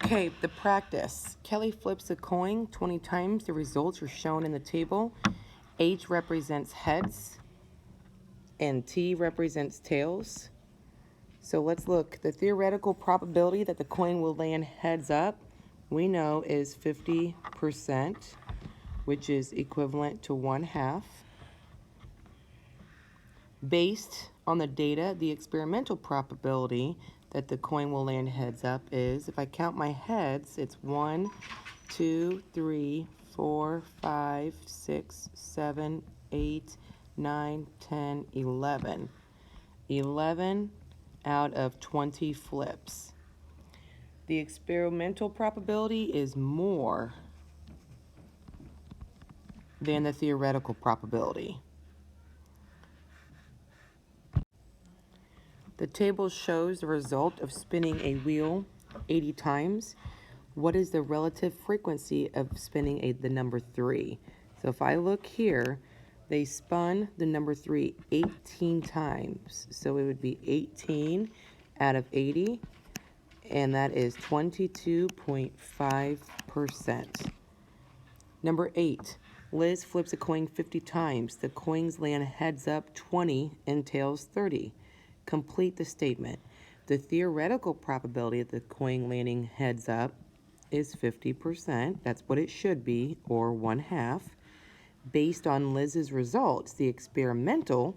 Okay, the practice. Kelly flips a coin 20 times. The results are shown in the table. H represents heads and T represents tails. So let's look. The theoretical probability that the coin will land heads up, we know is 50%, which is equivalent to 1/2. Based on the data, the experimental probability that the coin will land heads up is, if I count my heads, it's 1, 2, 3, 4, 5, 6, 7, 8, 9, 10, 11. 11 out of 20 flips. The experimental probability is more than the theoretical probability. The table shows the result of spinning a wheel 80 times. What is the relative frequency of spinning the number 3? So if I look here, they spun the number 3 18 times. So it would be 18 out of 80, and that is 22.5%. Number 8, Liz flips a coin 50 times. The coins land heads up 20 and tails 30. Complete the statement. The theoretical probability of the coin landing heads up is 50%. That's what it should be, or 1/2. Based on Liz's results, the experimental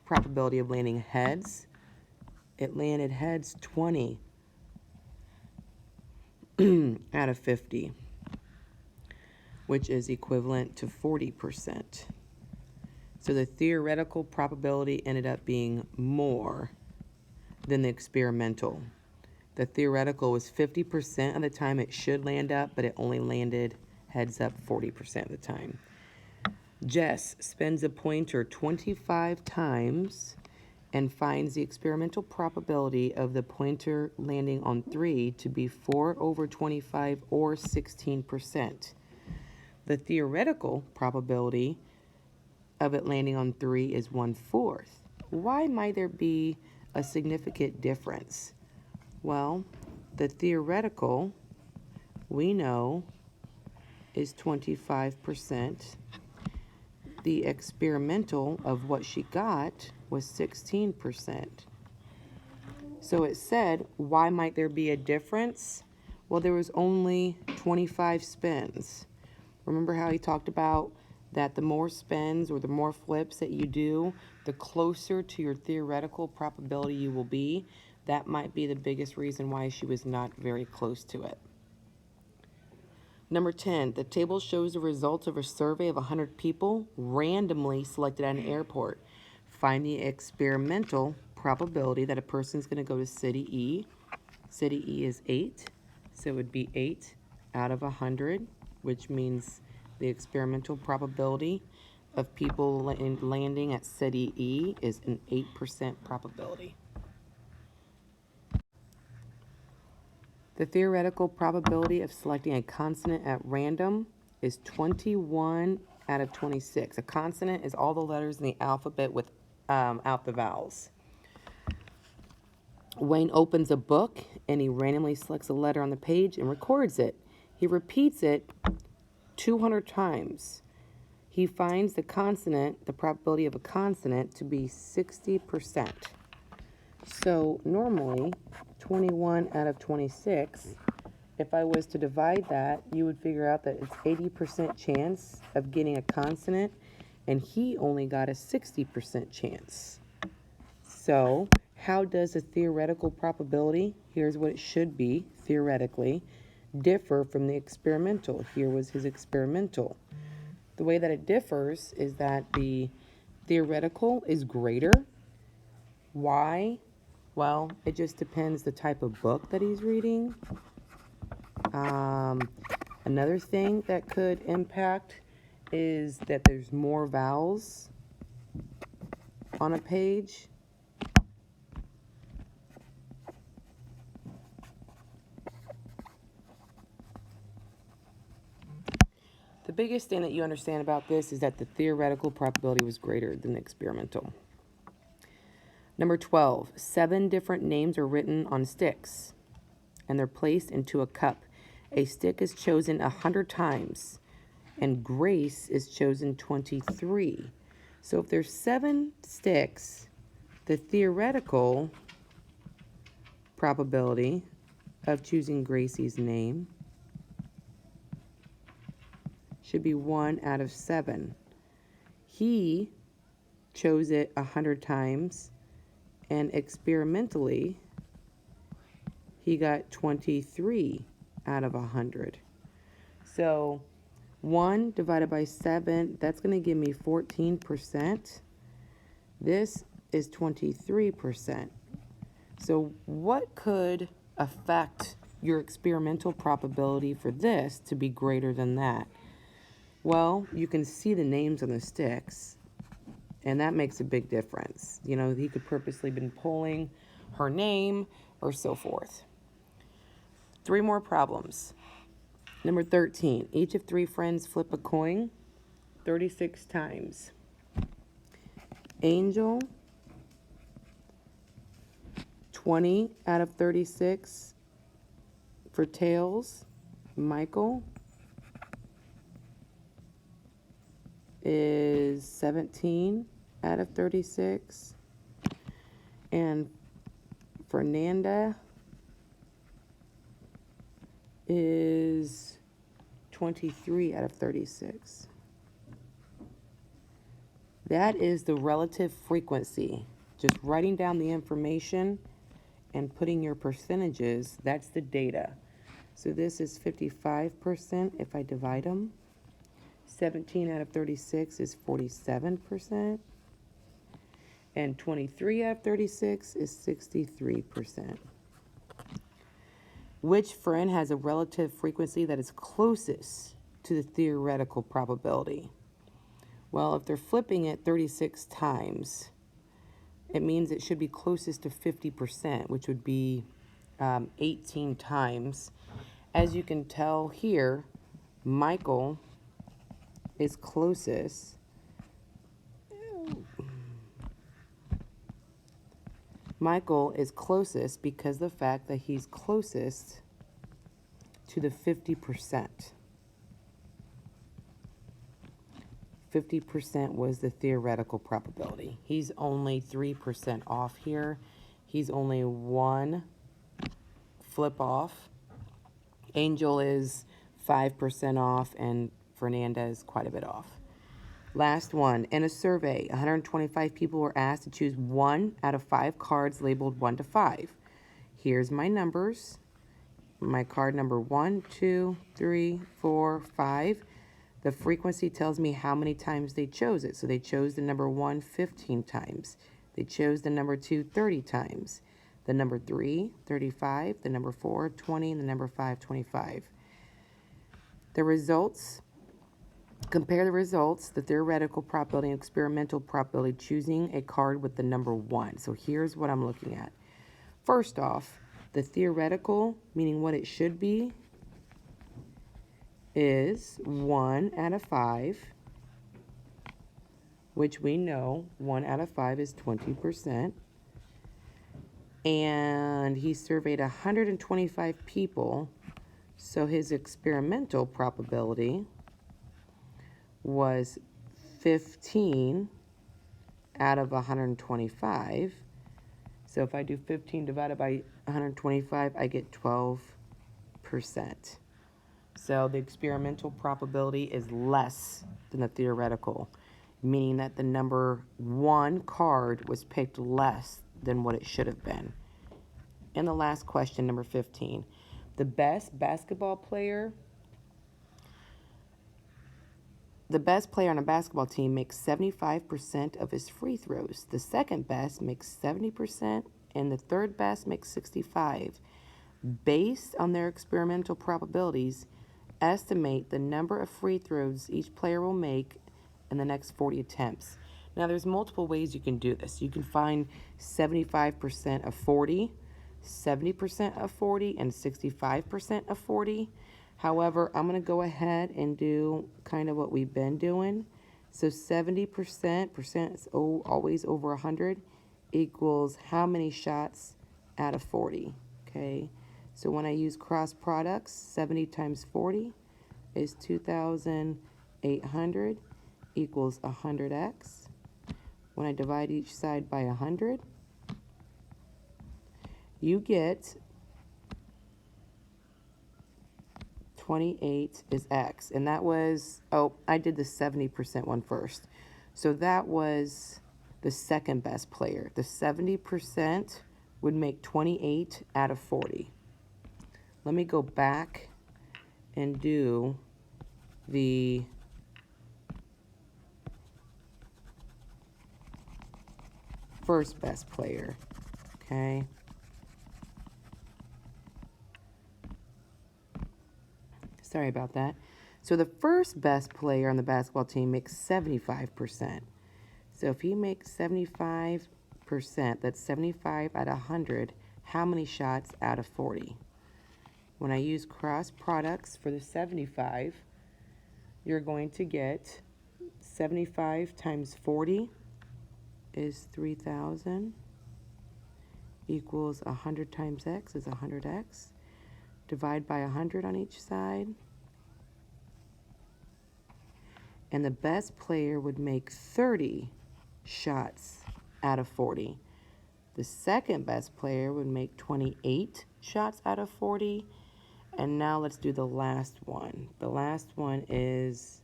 probability of landing heads, it landed heads 20 out of 50, which is equivalent to 40%. So the theoretical probability ended up being more than the experimental. The theoretical was 50% of the time it should land up, but it only landed heads up 40% of the time. Jess spins a pointer 25 times and finds the experimental probability of the pointer landing on 3 to be 4/25 or 16%. The theoretical probability of it landing on 3 is 1/4. Why might there be a significant difference? Well, the theoretical, we know, is 25%. The experimental of what she got was 16%. So it said, why might there be a difference? Well, there was only 25 spins. Remember how he talked about that the more spins or the more flips that you do, the closer to your theoretical probability you will be. That might be the biggest reason why she was not very close to it. Number 10, the table shows the results of a survey of 100 people randomly selected at an airport. Find the experimental probability that a person is going to go to City E. City E is 8, so it would be 8 out of 100, which means the experimental probability of people landing at City E is an 8% probability. The theoretical probability of selecting a consonant at random is 21 out of 26. A consonant is all the letters in the alphabet without the vowels. Wayne opens a book and he randomly selects a letter on the page and records it. He repeats it 200 times. He finds the probability of a consonant to be 60%. So normally, 21 out of 26, if I was to divide that, you would figure out that it's 80% chance of getting a consonant, and he only got a 60% chance. So how does a theoretical probability, here's what it should be theoretically, differ from the experimental? Here was his experimental. The way that it differs is that the theoretical is greater. Why? Well, it just depends the type of book that he's reading. Another thing that could impact is that there's more vowels on a page. The biggest thing that you understand about this is that the theoretical probability was greater than the experimental. Number 12, 7 different names are written on sticks. and they're placed into a cup. A stick is chosen 100 times, and Grace is chosen 23. So if there's 7 sticks, the theoretical probability of choosing Gracie's name should be 1 out of 7. He chose it 100 times, and experimentally, he got 23 out of 100. So 1 divided by 7, that's going to give me 14%. This is 23%. So what could affect your experimental probability for this to be greater than that? Well, you can see the names on the sticks, and that makes a big difference. You know, he could purposely been pulling her name or so forth. 3 more problems. Number 13, each of 3 friends flip a coin 36 times. Angel, 20 out of 36 for tails. Michael is 17 out of 36. And Fernanda is 23 out of 36. That is the relative frequency. Just writing down the information and putting your percentages, that's the data. So this is 55% if I divide them. 17 out of 36 is 47%. And 23 out of 36 is 63%. Which friend has a relative frequency that is closest to the theoretical probability? Well, if they're flipping it 36 times, it means it should be closest to 50%, which would be 18 times. As you can tell here, Michael is closest. Michael is closest because of the fact that he's closest to the 50%. 50% was the theoretical probability. He's only 3% off here. He's only 1 flip off. Angel is 5% off, and Fernanda is quite a bit off. Last one. In a survey, 125 people were asked to choose 1 out of 5 cards labeled 1 to 5. Here's my numbers. My card number 1, 2, 3, 4, 5. The frequency tells me how many times they chose it. So they chose the number 1 15 times. They chose the number 2 30 times. The number 3, 35. The number 4, 20. And the number 5, 25. The results, compare the results, the theoretical probability and experimental probability choosing a card with the number 1. So here's what I'm looking at. First off, the theoretical, meaning what it should be, is 1 out of 5, which we know 1 out of 5 is 20%. And he surveyed 125 people, so his experimental probability was 15 out of 125. So if I do 15 divided by 125, I get 12%. So the experimental probability is less than the theoretical, meaning that the number 1 card was picked less than what it should have been. And the last question, number 15. The best player on a basketball team makes 75% of his free throws. The second best makes 70%, and the third best makes 65%. Based on their experimental probabilities, estimate the number of free throws each player will make in the next 40 attempts. Now, there's multiple ways you can do this. You can find 75% of 40, 70% of 40, and 65% of 40. However, I'm going to go ahead and do kind of what we've been doing. So 70% is always over 100, equals how many shots out of 40, okay? So when I use cross products, 70 times 40 is 2,800 equals 100x. When I divide each side by 100, you get 28 is x. And that was, oh, I did the 70% one first. So that was the second best player. The 70% would make 28 out of 40. Let me go back and do the first best player, okay? Sorry about that. So the first best player on the basketball team makes 75%. So if he makes 75%, that's 75 out of 100, how many shots out of 40? When I use cross products for the 75, you're going to get 75 times 40 is 3,000 equals 100 times x is 100x. Divide by 100 on each side. And the best player would make 30 shots out of 40. The second best player would make 28 shots out of 40. And now let's do the last one. The last one is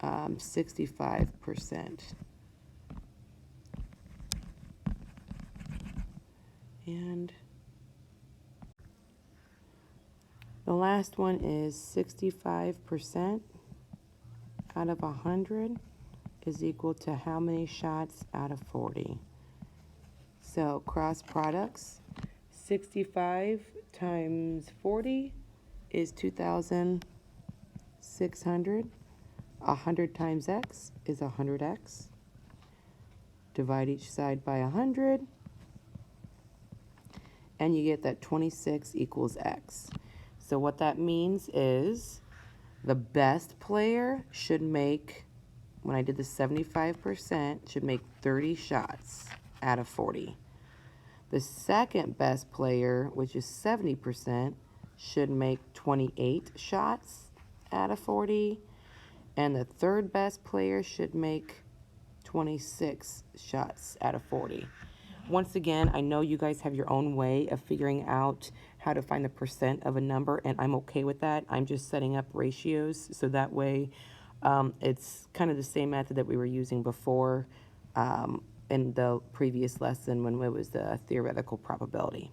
65%. And the last one is 65% out of 100 is equal to how many shots out of 40? So cross products, 65 times 40 is 2,600. 100 times x is 100x. Divide each side by 100. And you get that 26 equals x. So what that means is the best player should make, when I did the 75%, should make 30 shots out of 40. The second best player, which is 70%, should make 28 shots out of 40. And the third best player should make 26 shots out of 40. Once again, I know you guys have your own way of figuring out how to find the percent of a number, and I'm okay with that. I'm just setting up ratios, so that way it's kind of the same method that we were using before in the previous lesson when it was the theoretical probability.